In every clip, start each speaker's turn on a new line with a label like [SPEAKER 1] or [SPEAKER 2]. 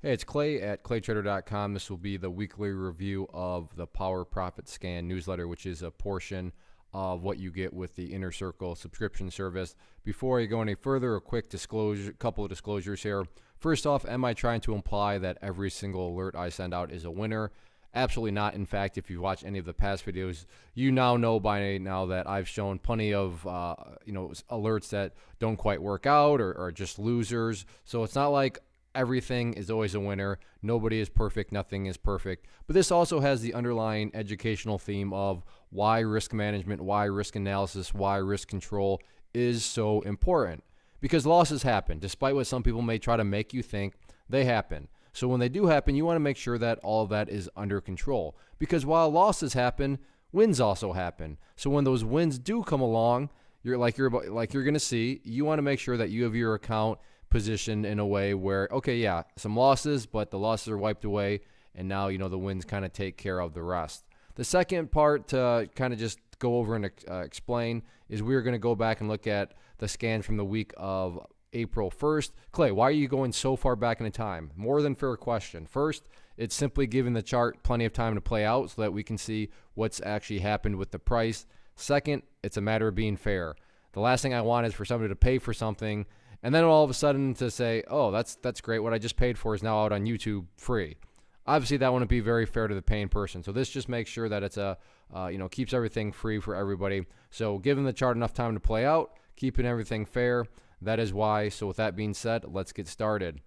[SPEAKER 1] Hey, it's Clay at ClayTrader.com. This will be the weekly review of the Power Profit Scan newsletter, which is a portion of what you get with the Inner Circle subscription service. Before I go any further, a quick disclosure, couple of disclosures here. First off, am I trying to imply that every single alert I send out is a winner? Absolutely not. In fact, if you've watched any of the past videos, you now know by now that I've shown plenty of alerts that don't quite work out or are just losers. So it's not like everything is always a winner. Nobody is perfect. Nothing is perfect. But this also has the underlying educational theme of why risk management, why risk analysis, why risk control is so important. Because losses happen. Despite what some people may try to make you think, they happen. So when they do happen, you want to make sure that all of that is under control. Because while losses happen, wins also happen. So when those wins do come along, you're going to see, you want to make sure that you have your account positioned in a way where, okay, yeah, some losses, but the losses are wiped away, and now, the wins kind of take care of the rest. The second part to kind of just go over and explain is we're going to go back and look at the scan from the week of April 1st. Clay, why are you going so far back in time? More than fair question. First, it's simply giving the chart plenty of time to play out so that we can see what's actually happened with the price. Second, it's a matter of being fair. The last thing I want is for somebody to pay for something and then all of a sudden to say, oh, that's great. What I just paid for is now out on YouTube free. Obviously, that wouldn't be very fair to the paying person. So this just makes sure that it's keeps everything free for everybody. So giving the chart enough time to play out, keeping everything fair, that is why. So with that being said, let's get started.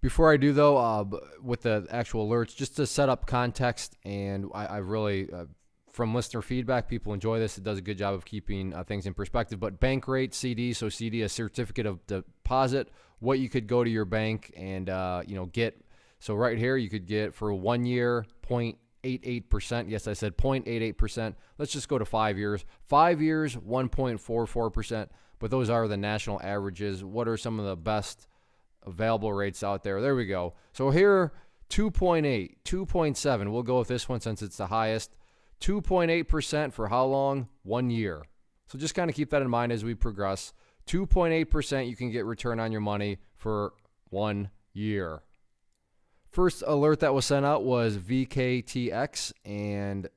[SPEAKER 1] Before I do, though, with the actual alerts, just to set up context, and I really... from listener feedback, people enjoy this. It does a good job of keeping things in perspective. But bank rate, CD, so CD, a certificate of deposit, what you could go to your bank and get. So right here, you could get for 1 year, 0.88%. Yes, I said 0.88%. Let's just go to 5 years. 5 years, 1.44%. But those are the national averages. What are some of the best available rates out there? There we go. So here, 2.8, 2.7. We'll go with this one since it's the highest. 2.8% for how long? 1 year. So just kind of keep that in mind as we progress. 2.8% you can get return on your money for 1 year. First alert that was sent out was VKTX, and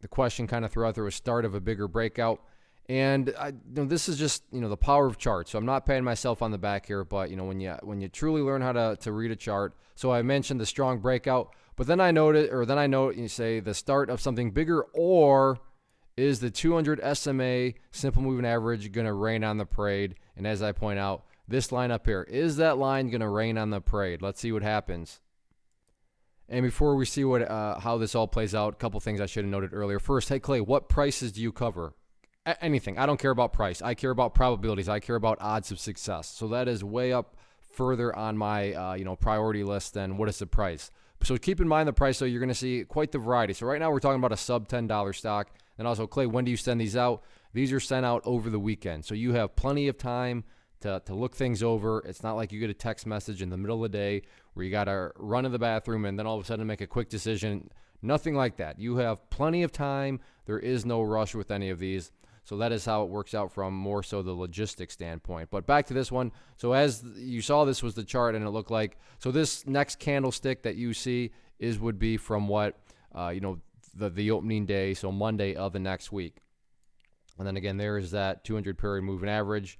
[SPEAKER 1] the question kind of throughout there was start of a bigger breakout. And this is just the power of charts. So I'm not patting myself on the back here, but when you truly learn how to read a chart. So I mentioned the strong breakout. But then I note you say the start of something bigger, or is the 200 SMA simple moving average going to rain on the parade? And as I point out, this line up here, is that line going to rain on the parade? Let's see what happens. And before we see how this all plays out, a couple things I should have noted earlier. First, hey Clay, what prices do you cover? Anything. I don't care about price. I care about probabilities. I care about odds of success. So that is way up further on my priority list than what is the price. So keep in mind the price, so you're going to see quite the variety. So right now we're talking about a sub $10 stock. And also, Clay, when do you send these out? These are sent out over the weekend. So you have plenty of time to look things over. It's not like you get a text message in the middle of the day where you got to run to the bathroom and then all of a sudden make a quick decision. Nothing like that. You have plenty of time. There is no rush with any of these. So that is how it works out from more so the logistics standpoint. But back to this one. So as you saw, this was the chart, and it looked like, so this next candlestick that you see would be from what, the opening day, so Monday of the next week. And then again, there is that 200 period moving average.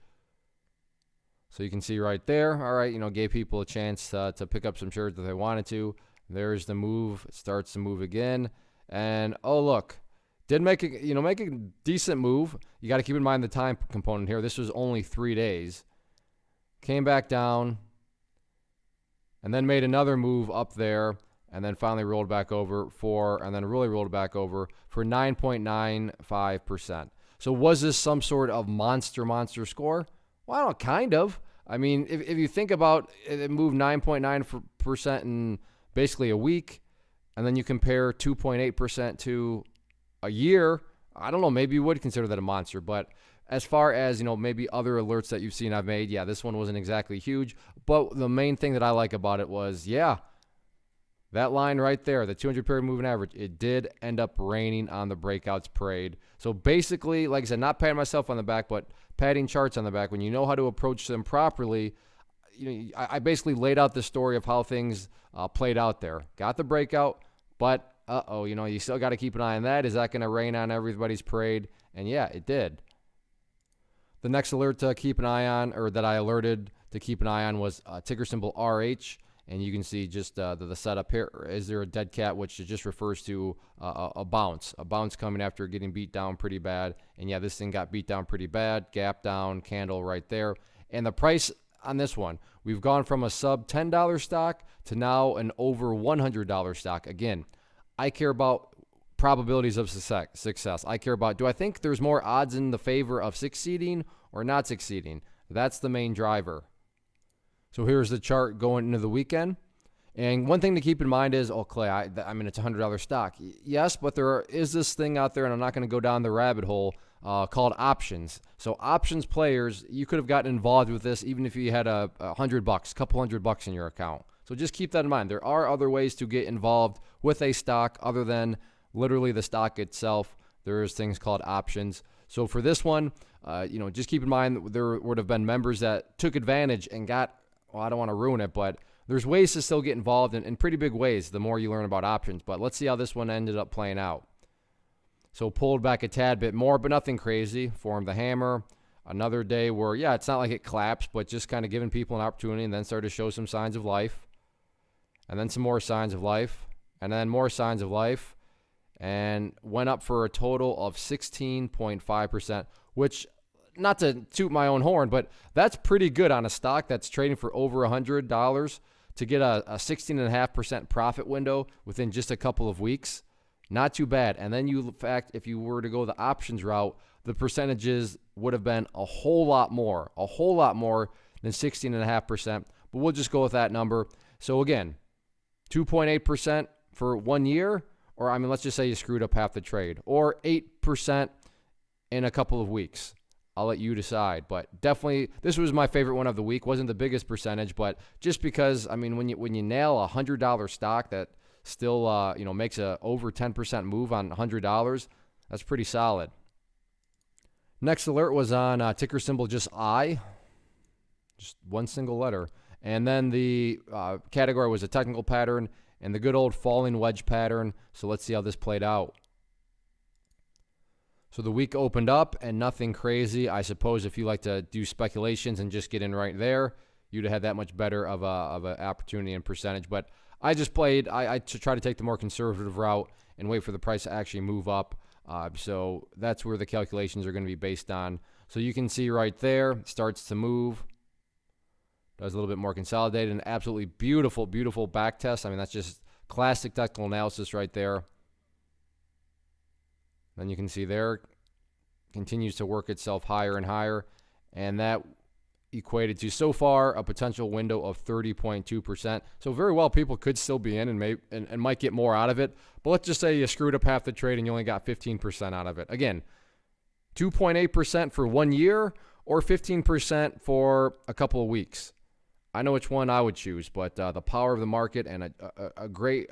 [SPEAKER 1] So you can see right there, all right, gave people a chance to pick up some shares that they wanted to. There's the move. It starts to move again. And, oh, look. Did make a decent move. You got to keep in mind the time component here. This was only 3 days. Came back down, and then made another move up there, and then finally rolled back over and then really rolled back over for 9.95%. So was this some sort of monster score? Well, kind of. I mean, if you think about it, it moved 9.9% in basically a week, and then you compare 2.8% to a year, I don't know, maybe you would consider that a monster. But as far as, maybe other alerts that you've seen I've made, yeah, this one wasn't exactly huge. But the main thing that I like about it was, yeah, that line right there, the 200 period moving average, it did end up raining on the breakouts parade. So basically, like I said, not patting myself on the back, but patting charts on the back. When you know how to approach them properly, I basically laid out the story of how things played out there. Got the breakout, but you still got to keep an eye on that. Is that going to rain on everybody's parade? And yeah, it did. The next alert to keep an eye on, or that I alerted to keep an eye on, was ticker symbol RH. And you can see just the setup here. Is there a dead cat, which just refers to a bounce coming after getting beat down pretty bad. And yeah, this thing got beat down pretty bad. Gap down, candle right there. And the price on this one, we've gone from a sub $10 stock to now an over $100 stock. Again, I care about probabilities of success. I care about, do I think there's more odds in the favor of succeeding or not succeeding? That's the main driver. So here's the chart going into the weekend. And one thing to keep in mind is, Clay, I mean, it's a $100 stock. Yes, but there is this thing out there, and I'm not going to go down the rabbit hole, called options. So options players, you could have gotten involved with this even if you had $100, a couple $100 in your account. So just keep that in mind. There are other ways to get involved with a stock other than literally the stock itself. There's things called options. So for this one, just keep in mind there would have been members that took advantage and got, I don't want to ruin it, but there's ways to still get involved in pretty big ways the more you learn about options. But let's see how this one ended up playing out. So pulled back a tad bit more, but nothing crazy. Formed the hammer. Another day where, it's not like it collapsed, but just kind of giving people an opportunity, and then started to show some signs of life. And then some more signs of life. And then more signs of life. And went up for a total of 16.5%, which, not to toot my own horn, but that's pretty good on a stock that's trading for over $100 to get a 16.5% profit window within just a couple of weeks. Not too bad. And then if you were to go the options route, the percentages would have been a whole lot more than 16.5%. But we'll just go with that number. So again, 2.8% for 1 year, or let's just say you screwed up half the trade, or 8% in a couple of weeks. I'll let you decide, but definitely this was my favorite one of the week. Wasn't the biggest percentage, but just because, when you nail a $100 stock that still makes a over 10% move on $100, that's pretty solid. Next alert was on ticker symbol just I, just one single letter, and then the category was a technical pattern and the good old falling wedge pattern. So let's see how this played out. So the week opened up and nothing crazy. I suppose if you like to do speculations and just get in right there, you'd have had that much better of an opportunity and percentage. But I just played, I try to take the more conservative route and wait for the price to actually move up. So that's where the calculations are going to be based on. So you can see right there, it starts to move. Does a little bit more consolidated. An absolutely beautiful, beautiful back test. That's just classic technical analysis right there. Then you can see there, continues to work itself higher and higher. And that equated to, so far, a potential window of 30.2%. So very well, people could still be in and might get more out of it. But let's just say you screwed up half the trade and you only got 15% out of it. Again, 2.8% for 1 year or 15% for a couple of weeks. I know which one I would choose, but the power of the market and a great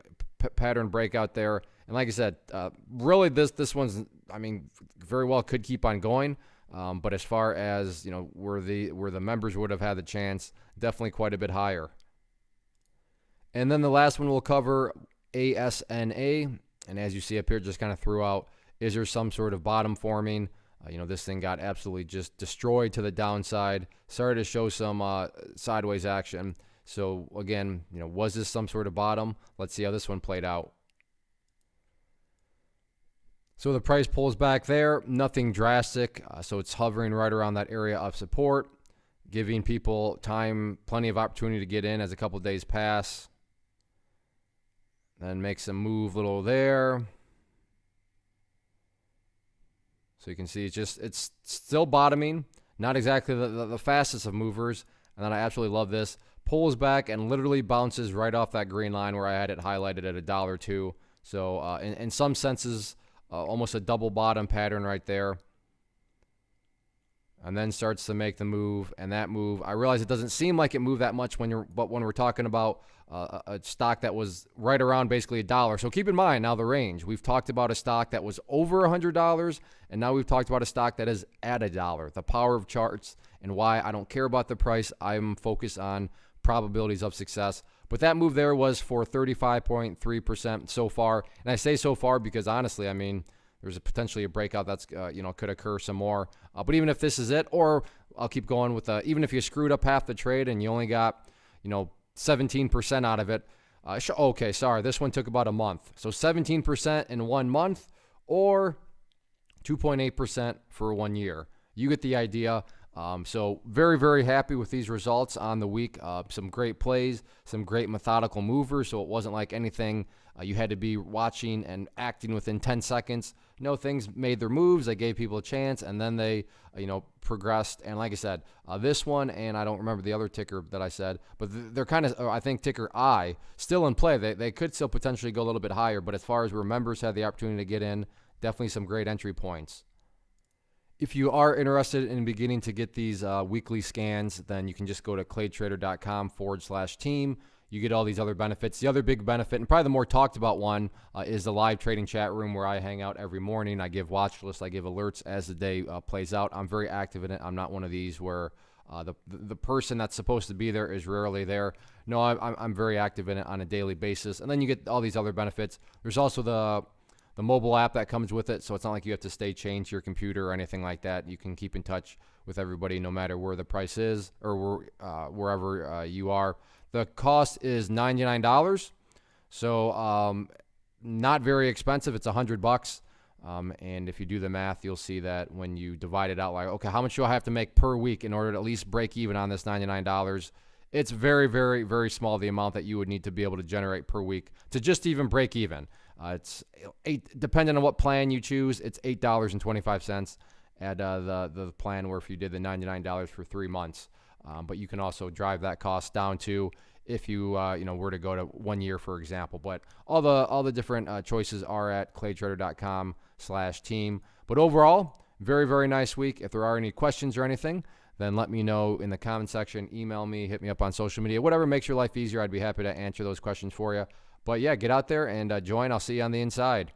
[SPEAKER 1] pattern breakout there. And like I said, really this one's, very well could keep on going. But as far as, where the members would have had the chance, definitely quite a bit higher. And then the last one we'll cover, ASNA. And as you see up here, just kind of threw out, is there some sort of bottom forming? This thing got absolutely just destroyed to the downside. Started to show some sideways action. So again, was this some sort of bottom? Let's see how this one played out. So the price pulls back there, nothing drastic. So it's hovering right around that area of support, giving people time, plenty of opportunity to get in as a couple of days pass. Then makes a move little there. So you can see it's still bottoming, not exactly the fastest of movers. And then I absolutely love this. Pulls back and literally bounces right off that green line where I had it highlighted at $1.02. So in some senses, almost a double bottom pattern right there. and then starts to make the move, and that move, I realize it doesn't seem like it moved that much but when we're talking about a stock that was right around basically $1. So keep in mind now the range. We've talked about a stock that was over $100, and now we've talked about a stock that is at $1. The power of charts and why I don't care about the price. I'm focused on probabilities of success. But that move there was for 35.3% so far. And I say so far because honestly, I mean, there's potentially a breakout that's, could occur some more. But even if this is it, or I'll keep going with even if you screwed up half the trade and you only got, 17% out of it. Okay, sorry, this one took about a month. So 17% in 1 month or 2.8% for 1 year. You get the idea. So very, very happy with these results on the week. Some great plays, some great methodical movers. So it wasn't like anything you had to be watching and acting within 10 seconds. No, things made their moves. They gave people a chance, and then they, progressed. And like I said, this one, and I don't remember the other ticker that I said, but they're kind of, I think ticker I, still in play. They could still potentially go a little bit higher, but as far as where members had the opportunity to get in, definitely some great entry points. If you are interested in beginning to get these weekly scans, then you can just go to claytrader.com/team. You get all these other benefits. The other big benefit, and probably the more talked about one, is the live trading chat room where I hang out every morning. I give watch lists. I give alerts as the day plays out. I'm very active in it. I'm not one of these where the person that's supposed to be there is rarely there. No, I'm very active in it on a daily basis. And then you get all these other benefits. There's also the mobile app that comes with it, so it's not like you have to stay chained to your computer or anything like that. You can keep in touch with everybody no matter where the price is or wherever you are. The cost is $99, so not very expensive. It's $100, and if you do the math, you'll see that when you divide it out, like, okay, how much do I have to make per week in order to at least break even on this $99? It's very, very, very small, the amount that you would need to be able to generate per week to just even break even. It's depending on what plan you choose, it's $8.25 at the plan where if you did the $99 for 3 months. But you can also drive that cost down to if you were to go to 1 year, for example. But all the different choices are at claytrader.com/team. But overall, very, very nice week. If there are any questions or anything, then let me know in the comment section. Email me, hit me up on social media, whatever makes your life easier. I'd be happy to answer those questions for you. But yeah, get out there and join. I'll see you on the inside.